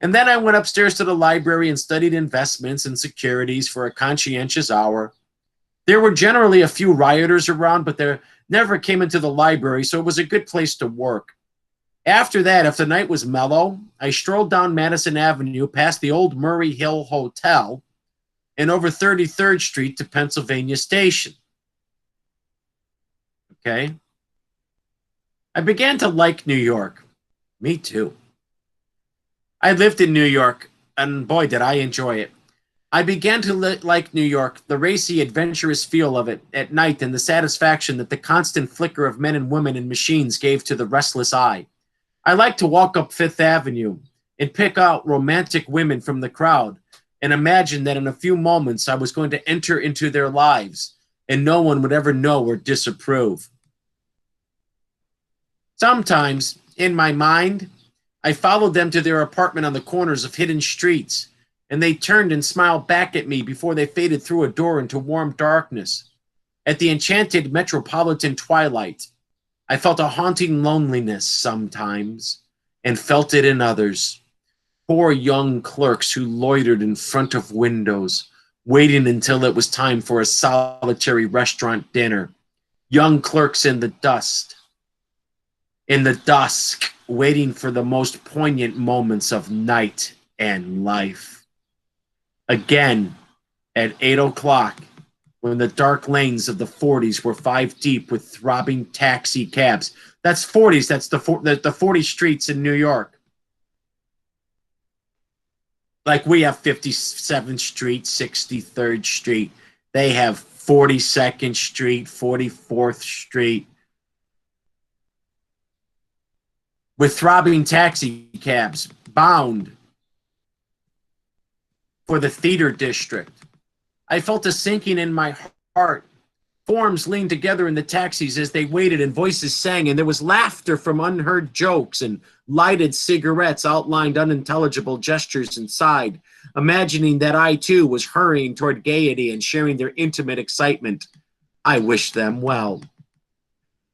And then I went upstairs to the library and studied investments and securities for a conscientious hour. There were generally a few rioters around, but they never came into the library, so it was a good place to work. After that, if the night was mellow, I strolled down Madison Avenue past the old Murray Hill Hotel, and over 33rd Street to Pennsylvania Station. Okay? I began to like New York. Me too. I lived in New York, and boy, did I enjoy it. I began to like New York, the racy, adventurous feel of it at night and the satisfaction that the constant flicker of men and women and machines gave to the restless eye. I liked to walk up Fifth Avenue and pick out romantic women from the crowd and imagine that in a few moments I was going to enter into their lives and no one would ever know or disapprove. Sometimes, in my mind, I followed them to their apartment on the corners of hidden streets, and they turned and smiled back at me before they faded through a door into warm darkness. At the enchanted metropolitan twilight, I felt a haunting loneliness sometimes, and felt it in others. Poor young clerks who loitered in front of windows, waiting until it was time for a solitary restaurant dinner. Young clerks in the dusk, waiting for the most poignant moments of night and life. Again, at 8 o'clock, when the dark lanes of the 40s were 5 deep with throbbing taxi cabs. That's 40s, that's the 40 streets in New York. Like we have 57th Street, 63rd Street. They have 42nd Street, 44th Street. With throbbing taxi cabs bound for the theater district. I felt a sinking in my heart. Forms leaned together in the taxis as they waited and voices sang, and there was laughter from unheard jokes, and lighted cigarettes outlined unintelligible gestures inside, imagining that I too was hurrying toward gaiety and sharing their intimate excitement. I wished them well.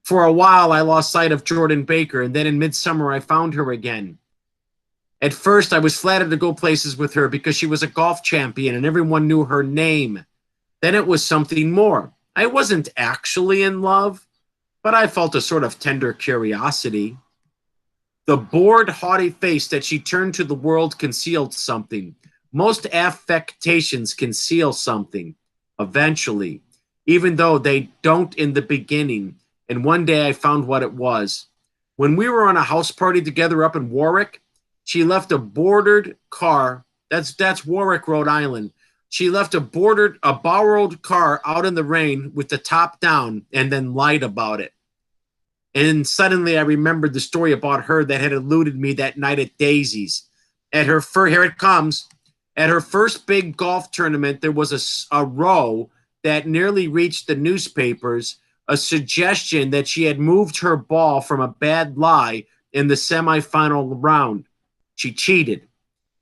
For a while, I lost sight of Jordan Baker, and then in midsummer, I found her again. At first, I was flattered to go places with her because she was a golf champion and everyone knew her name. Then it was something more. I wasn't actually in love, but I felt a sort of tender curiosity. The bored, haughty face that she turned to the world concealed something. Most affectations conceal something, eventually, even though they don't in the beginning. And one day I found what it was. When we were on a house party together up in Warwick, she left a borrowed car. That's Warwick, Rhode Island. She left a borrowed car out in the rain with the top down and then lied about it. And suddenly I remembered the story about her that had eluded me that night at Daisy's. Here it comes. At her first big golf tournament, there was a row that nearly reached the newspapers, a suggestion that she had moved her ball from a bad lie in the semifinal round. She cheated.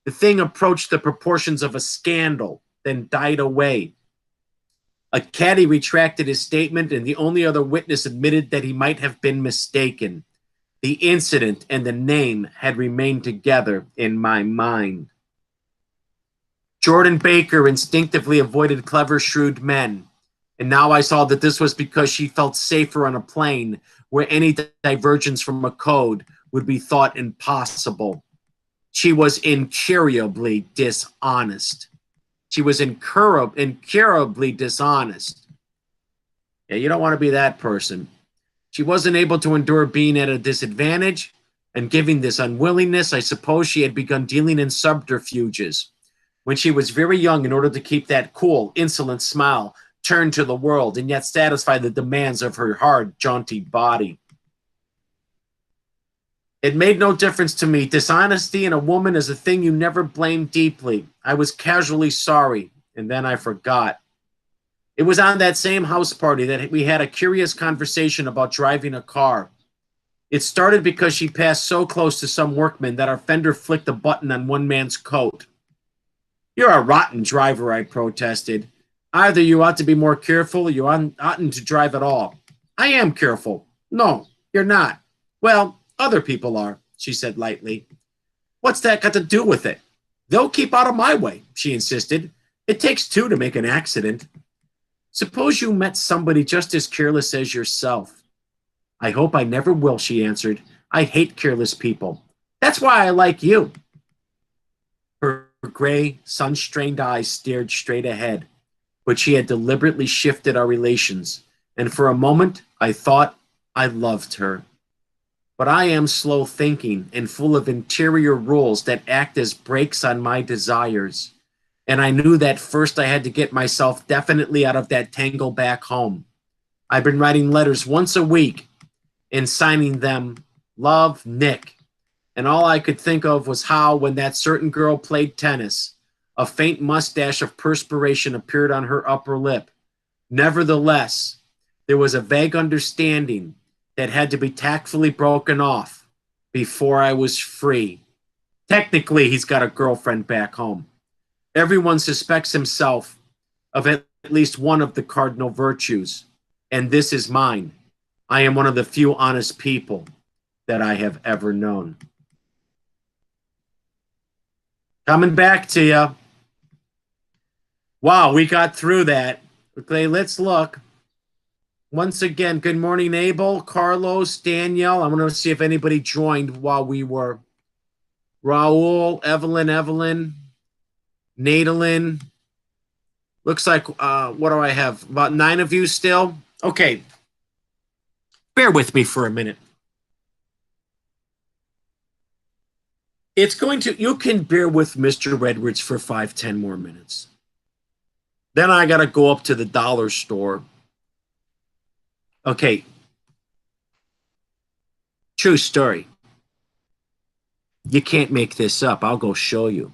The thing approached the proportions of a scandal, then died away. A caddy retracted his statement, and the only other witness admitted that he might have been mistaken. The incident and the name had remained together in my mind. Jordan Baker instinctively avoided clever, shrewd men, and now I saw that this was because she felt safer on a plane where any divergence from a code would be thought impossible. She was incurably dishonest. She was incurably dishonest. Yeah, you don't want to be that person. She wasn't able to endure being at a disadvantage, and given this unwillingness, I suppose she had begun dealing in subterfuges. When she was very young, in order to keep that cool, insolent smile turned to the world and yet satisfy the demands of her hard, jaunty body. It made no difference to me. Dishonesty in a woman is a thing you never blame deeply. I was casually sorry, and then I forgot. It was on that same house party that we had a curious conversation about driving a car. It started because she passed so close to some workman that our fender flicked a button on one man's coat. "You're a rotten driver," I protested. "Either you ought to be more careful or you oughtn't to drive at all." "I am careful." "No, you're not." "Well, other people are," she said lightly. "What's that got to do with it?" "They'll keep out of my way," she insisted. "It takes two to make an accident." "Suppose you met somebody just as careless as yourself." "I hope I never will," she answered. "I hate careless people. That's why I like you." Her gray, sun-strained eyes stared straight ahead, but she had deliberately shifted our relations, and for a moment I thought I loved her. But I am slow thinking and full of interior rules that act as brakes on my desires. And I knew that first I had to get myself definitely out of that tangle back home. I've been writing letters once a week and signing them, Love, Nick. And all I could think of was how, when that certain girl played tennis, a faint mustache of perspiration appeared on her upper lip. Nevertheless, there was a vague understanding that had to be tactfully broken off before I was free. Technically, he's got a girlfriend back home. Everyone suspects himself of at least one of the cardinal virtues, and this is mine. I am one of the few honest people that I have ever known. Coming back to you. Wow, we got through that. Okay, let's look. Once again, good morning, Abel, Carlos, Danielle. I'm going to see if anybody joined while we were. Raul, Evelyn, Nadalyn. Looks like, what do I have? About 9 of you still? Okay. Bear with me for a minute. It's going to, you can bear with Mr. Edwards for 5-10 more minutes. Then I got to go up to the dollar store. Okay. True story. You can't make this up. I'll go show you.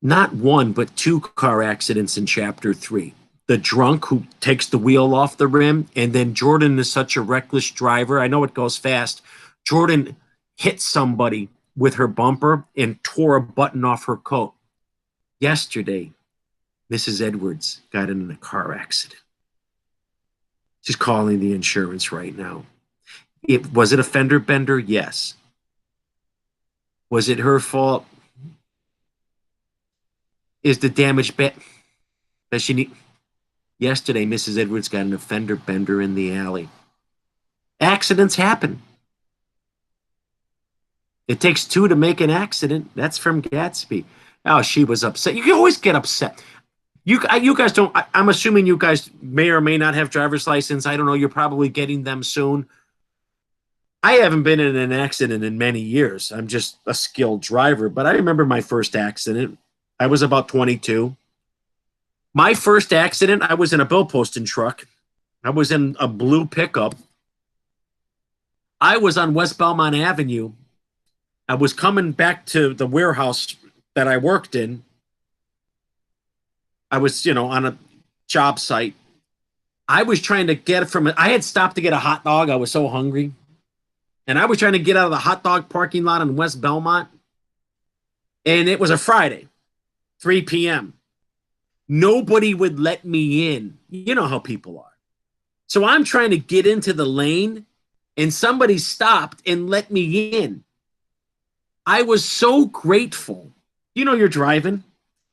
Not one, but 2 car accidents in chapter 3. The drunk who takes the wheel off the rim, and then Jordan is such a reckless driver. I know it goes fast. Jordan hit somebody with her bumper and tore a button off her coat. Yesterday, Mrs. Edwards got in a car accident. She's calling the insurance right now. Was it a fender bender? Yes. Was it her fault? Is the damage bad? Does she need? Yesterday, Mrs. Edwards got an fender bender in the alley. Accidents happen. It takes 2 to make an accident. That's from Gatsby. Oh, she was upset. You can always get upset. You guys don't. I'm assuming you guys may or may not have driver's license. I don't know. You're probably getting them soon. I haven't been in an accident in many years. I'm just a skilled driver. But I remember my first accident. I was about 22. My first accident, I was in a bill posting truck. I was in a blue pickup. I was on West Belmont Avenue. I was coming back to the warehouse that I worked in. I was, on a job site. I was trying to get from it. I had stopped to get a hot dog. I was so hungry. And I was trying to get out of the hot dog parking lot in West Belmont. And it was a Friday, 3 p.m. Nobody would let me in. You know how people are. So I'm trying to get into the lane, and somebody stopped and let me in. I was so grateful. You're driving.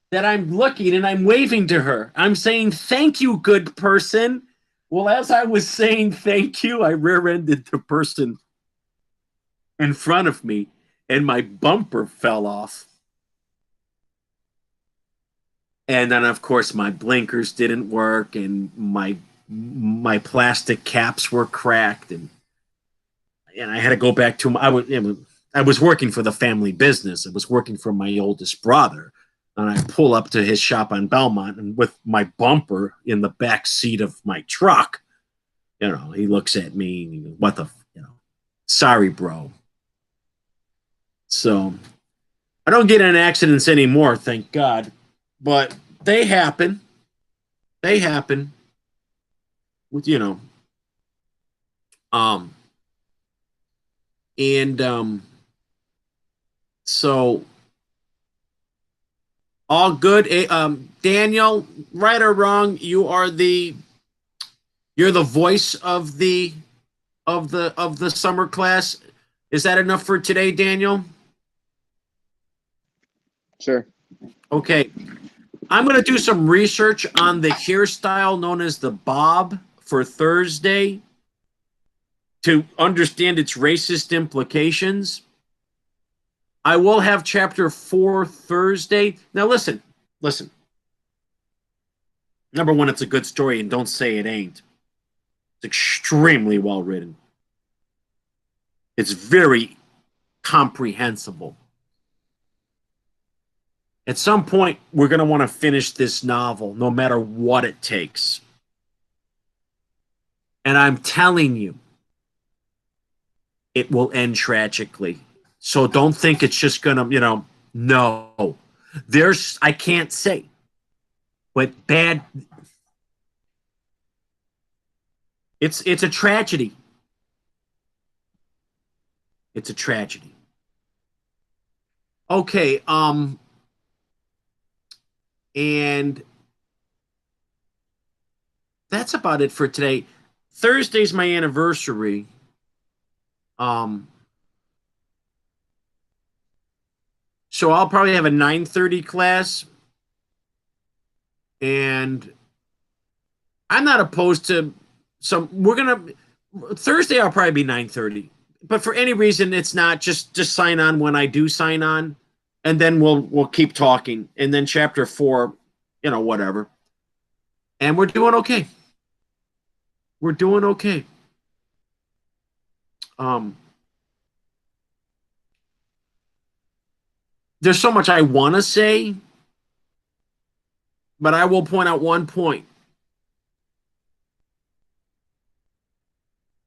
That I'm looking and I'm waving to her. I'm saying, thank you, good person. Well, as I was saying thank you, I rear-ended the person in front of me, and my bumper fell off. And then, of course, my blinkers didn't work, and my plastic caps were cracked, and I had to go back to I was working for the family business. I was working for my oldest brother. And I pull up to his shop on Belmont, and with my bumper in the back seat of my truck, he looks at me and he goes, what the, sorry, bro. So I don't get in accidents anymore, thank God, but they happen. They happen with, so all good. Daniel, right or wrong, you're the voice of the summer class. Is that enough for today, Daniel? Sure. Okay. I'm going to do some research on the hairstyle known as the bob for Thursday to understand its racist implications. I will have chapter 4 Thursday. Now, listen, listen. Number one, it's a good story, and don't say it ain't. It's extremely well written. It's very comprehensible. At some point, we're going to want to finish this novel, no matter what it takes. And I'm telling you, it will end tragically. So don't think it's just going to, no. I can't say, but it's a tragedy. It's a tragedy. Okay, and that's about it for today. Thursday's my anniversary. Um, so I'll probably have a 9:30 class, and I'm not opposed to some. We're gonna Thursday. I'll probably be 9:30, but for any reason, it's not. Just sign on when I do sign on, and then we'll keep talking, and then chapter 4, whatever. And we're doing okay. We're doing okay. Um, there's so much I want to say, but I will point out one point.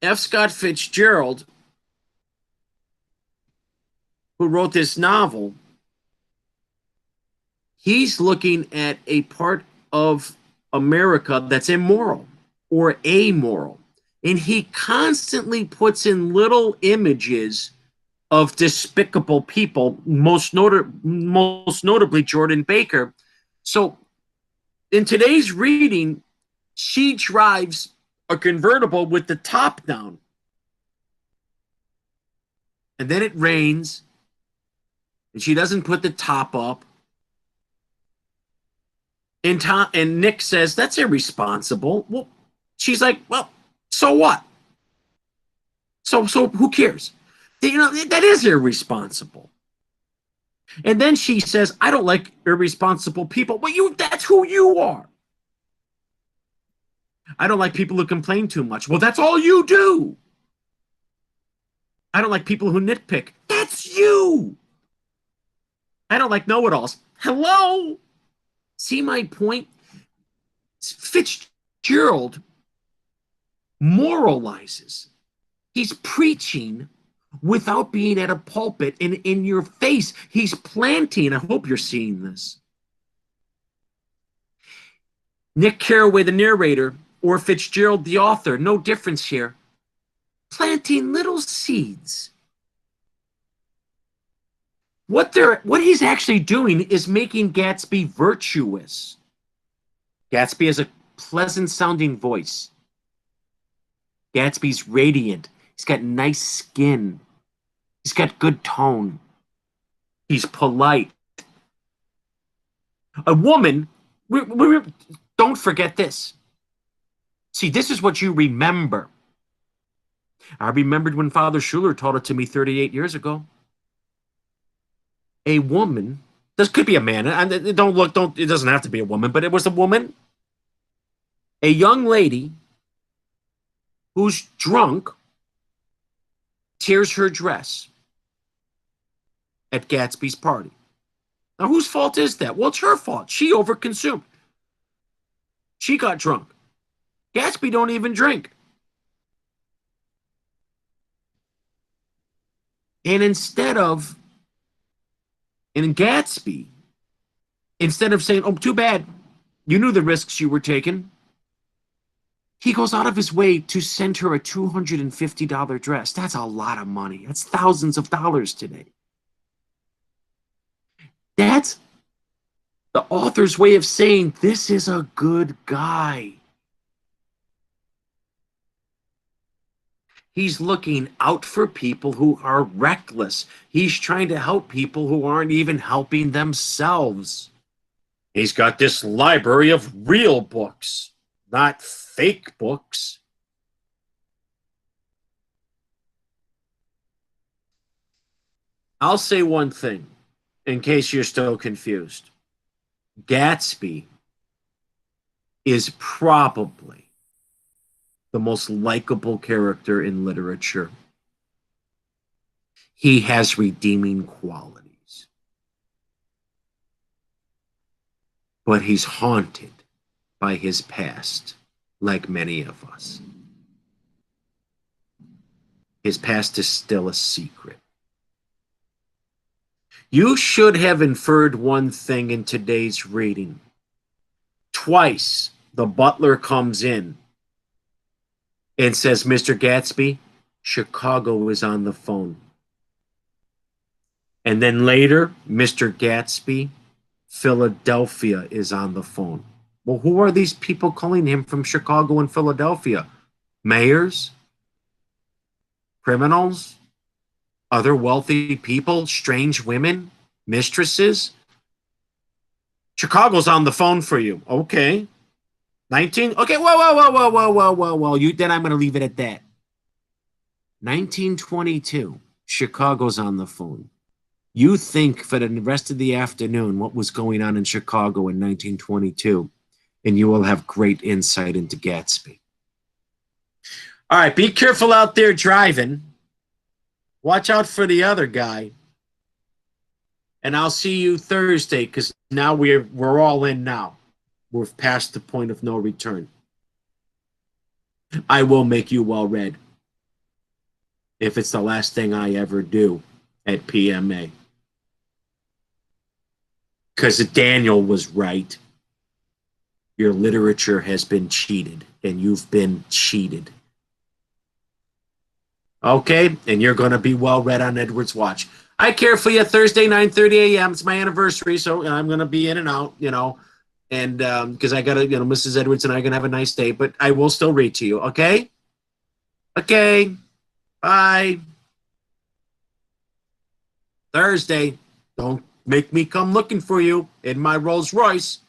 F. Scott Fitzgerald, who wrote this novel, he's looking at a part of America that's immoral or amoral. And he constantly puts in little images of despicable people, most notably Jordan Baker. So in today's reading, she drives a convertible with the top down. And then it rains, and she doesn't put the top up. And Nick says, that's irresponsible. Well, she's like, well, so what? So who cares? That is irresponsible. And then she says, I don't like irresponsible people. Well, that's who you are. I don't like people who complain too much. Well, that's all you do. I don't like people who nitpick. That's you. I don't like know-it-alls. Hello? See my point? Fitzgerald moralizes. He's preaching without being at a pulpit and in your face. He's planting. I hope you're seeing this. Nick Carraway, the narrator, or Fitzgerald, the author, no difference here. Planting little seeds. What he's actually doing is making Gatsby virtuous. Gatsby has a pleasant sounding voice. Gatsby's radiant. He's got nice skin. He's got good tone. He's polite. A woman, don't forget this. See, this is what you remember. I remembered when Father Schuler taught it to me 38 years ago. A woman, this could be a man. It doesn't have to be a woman, but it was a woman. A young lady who's drunk tears her dress at Gatsby's party. Now, whose fault is that? Well, it's her fault. She overconsumed. She got drunk. Gatsby don't even drink. And in Gatsby, instead of saying, oh, too bad, you knew the risks you were taking, he goes out of his way to send her a $250 dress. That's a lot of money. That's thousands of dollars today. That's the author's way of saying this is a good guy. He's looking out for people who are reckless. He's trying to help people who aren't even helping themselves. He's got this library of real books, not fake books. I'll say one thing in case you're still confused. Gatsby is probably the most likable character in literature. He has redeeming qualities, but he's haunted by his past, like many of us. His past is still a secret. You should have inferred one thing in today's reading. Twice, the butler comes in and says, Mr. Gatsby, Chicago is on the phone. And then later, Mr. Gatsby, Philadelphia is on the phone. Well, who are these people calling him from Chicago and Philadelphia? Mayors? Criminals? Other wealthy people? Strange women? Mistresses? Chicago's on the phone for you. Okay. 19? Okay, whoa. Then I'm going to leave it at that. 1922. Chicago's on the phone. You think for the rest of the afternoon what was going on in Chicago in 1922, and you will have great insight into Gatsby. All right, be careful out there driving. Watch out for the other guy. And I'll see you Thursday, because now we're all in now. We're past the point of no return. I will make you well read if it's the last thing I ever do at PMA. Because Daniel was right. Your literature has been cheated, and you've been cheated. Okay? And you're going to be well read on Edward's Watch. I care for you Thursday, 9:30 a.m. It's my anniversary, so I'm going to be in and out, and because I got to, Mrs. Edwards and I are going to have a nice day, but I will still read to you, okay? Okay. Bye. Thursday. Don't make me come looking for you in my Rolls Royce.